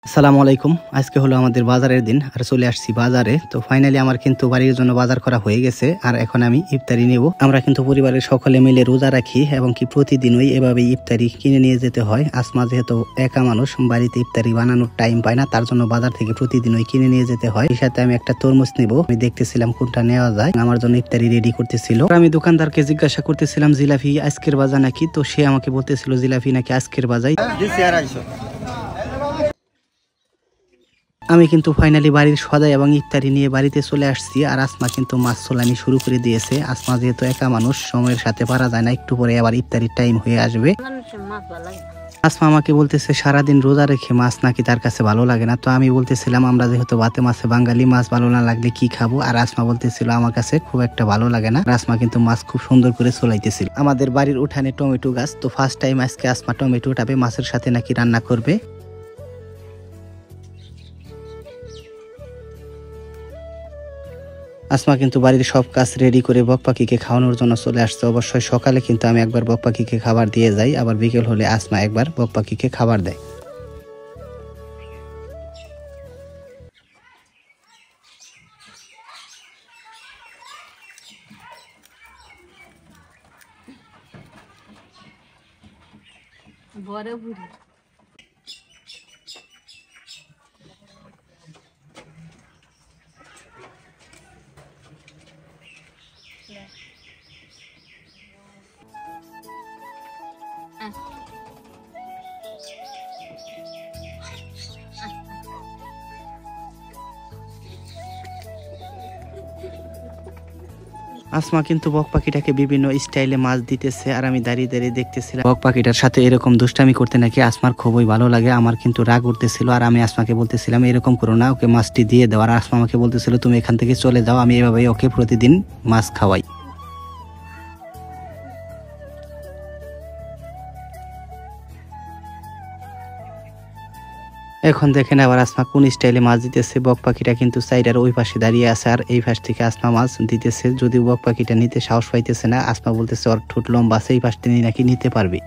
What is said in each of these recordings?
আসসালামু আলাইকুম। আজকে হলো আমাদের বাজারের দিন আর চলে আসছি বাজারে। তো ফাইনালি আমার কিন্তু বাড়ির জন্য বাজার করা হয়ে গেছে আর এখন আমি ইফতারি নেব। আমরা কিন্তু পরিবারের সকলে মিলে রোজা রাখি এবং কি প্রতিদিনই এভাবে ইফতারি কিনে নিয়ে যেতে হয়। আসমা যেহেতু একা মানুষ, বাড়িতে ইফতারি বানানোর টাইম পায় না, তার জন্য বাজার থেকে প্রতিদিনই কিনে নিয়ে যেতে হয়। এর সাথে আমি একটা তরমুজ নেব। আমি দেখতেছিলাম কোনটা নেওয়া যায়, আমার জন্য ইফতারি রেডি করতেছিল। আমি দোকানদারকে জিজ্ঞাসা করতেছিলাম জিলাপি আজকের বাজার নাকি, তো সে আমাকে বলতেছিল জিলাপি নাকি আজকের বাজার। আমি কিন্তু ফাইনালি বাড়ির সদাই এবং ইফতারি নিয়ে বাড়িতে চলে আসছি আর আসমা কিন্তু মাছ চলানি শুরু করে দিয়েছে। আসমা যেহেতু একা মানুষ, সময়ের সাথে পারা যায় না, একটু পরে আবার ইফতারির টাইম হয়ে আসবে। আসমা আমাকে বলতেছে সারাদিন রোজা রেখে মাছ নাকি তার কাছে ভালো লাগে না। তো আমি বলতেছিলাম আমরা যেহেতু ভাতে মাছে বাঙালি, মাছ ভালো না লাগলে কি খাবো। আর আসমা বলতেছিল আমার কাছে খুব একটা ভালো লাগে না। আসমা কিন্তু মাছ খুব সুন্দর করে চলাইতেছিল। আমাদের বাড়ির উঠানে টমেটো গাছ, তো ফার্স্ট টাইম আজকে আসমা টমেটো উঠাবে, মাছের সাথে নাকি রান্না করবে। আসমা কিন্তু বাড়ির সব কাজ রেডি করে বক পাখিকে খাওয়ানোর জন্য চলে আসছে। অবশ্যই সকালে কিন্তু আমি একবার বক পাখিকে খাবার দিয়ে যাই, আবার বিকেল হলে আসমা একবার বক পাখিকে খাবার দেয়। আসমা কিন্তু বক পাখিটাকে বিভিন্ন স্টাইলে মাছ দিতেছে আর আমি দাঁড়িয়ে দাঁড়িয়ে দেখতেছিলাম। বক পাখিটার সাথে এরকম দুষ্টামি করতে নাকি আসমার খুবই ভালো লাগে। আমার কিন্তু রাগ উঠতেছিল আর আমি আসমাকে বলতেছিলাম এরকম করো না, ওকে মাছটি দিয়ে দাও। আর আসমা আমাকে বলতেছিল তুমি এখান থেকে চলে যাও, আমি এভাবে ওকে প্রতিদিন মাছ খাওয়াই। এখন দেখেন আবার আসমা কোন স্টাইলে মাছ দিতেছে। বক পাখিটা কিন্তু সাইডের ওই পাশে দাঁড়িয়ে আছে আর এই পাশ থেকে আসমা মাছ দিতেছে। যদি বক পাখিটা নিতে সাহস পাইতেছে না, আসমা বলতেছে ওর ঠোঁট লম্বা আছে, এই পাশ থেকে নাকি নিতে পারবে।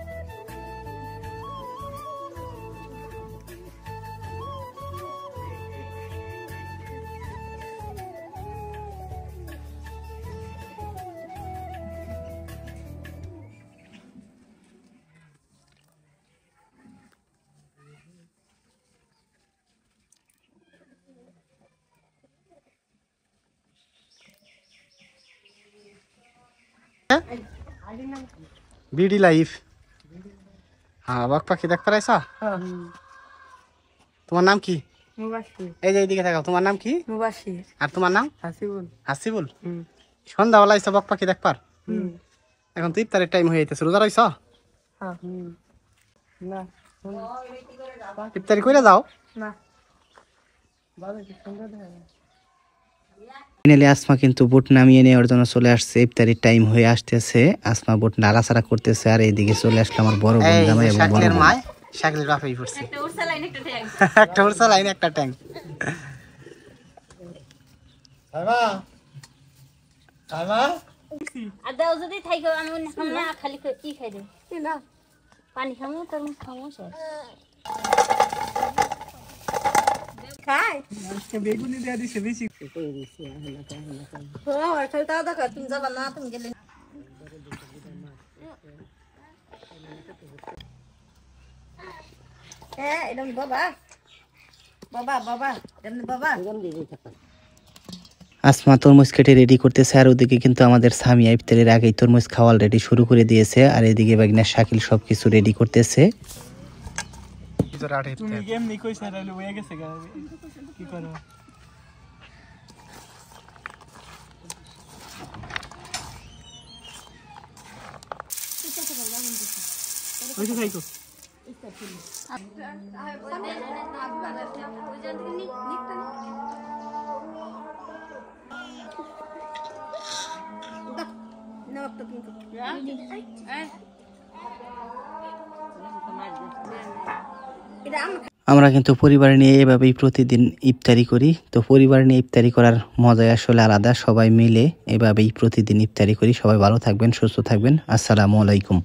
BD life. হ্যাঁ, বক পাখি দেখ পারাইছা? তোমার নাম কি? এই যে এইদিকে থাকো, তোমার নাম কি? আর তোমার নাম? হাসিবুল। হাসিবুল, সন্ধ্যাবেলা আইসা বক পাখি দেখবার? এখন তো ইফতারের টাইম হয়ে যাইতেছে, রোজা রইছ? ইফতারি করে যাও না। ফাইনালি আসমা কিন্তু বুট নামিয়ে নেওয়ার জন্য চলে আসছে। ইফতারির টাইম হয়ে আসতেছে, আসমা বুট নাড়াচাড়া করতেছে আর এইদিকে চলে আসলো আমার বড় বোন জামাই এবং বড় বোন। শাকলের বাপেই পড়ছে, একটা উড়সা লাইন একটা ট্যাং, একটা উড়সা লাইন একটা ট্যাং। খাইবা খাইবা আদাও যদি থাইকো আমি না খালি কি খাই দেব না, পানি খামু তরমুজ খামু শেষ খাই। আজকে বেগুনি দেয়া দিছে বেশি করে দিছে। ও আর খালি তাও দেখো তুমি যাবা না, তুমি গেলে হ্যাঁ এরকম বাবা বাবা বাবা এমনি বাবা এরকম দিয়ে থাকো। আসমা তরমুজ কেটে রেডি করতেছে আর ওদিকে কিন্তু আমাদের সামিয়া ইফতারের আগেই তরমুজ খাওয়া অলরেডি শুরু করে দিয়েছে আর এদিকে বাগনা শাকিল সবকিছু রেডি করতেছে। তুমি এমনি কইছ না হয়ে গেছে কি করো? ওইটা খাইকো আমরা কিন্তু পরিবার নিয়ে এভাবেই প্রতিদিন ইফতারি করি। তো পরিবার নিয়ে ইফতারি করার মজাই আসলে আলাদা। সবাই মিলে এভাবেই প্রতিদিন ইফতারি করি। সবাই ভালো থাকবেন, সুস্থ থাকবেন। আসসালামু আলাইকুম।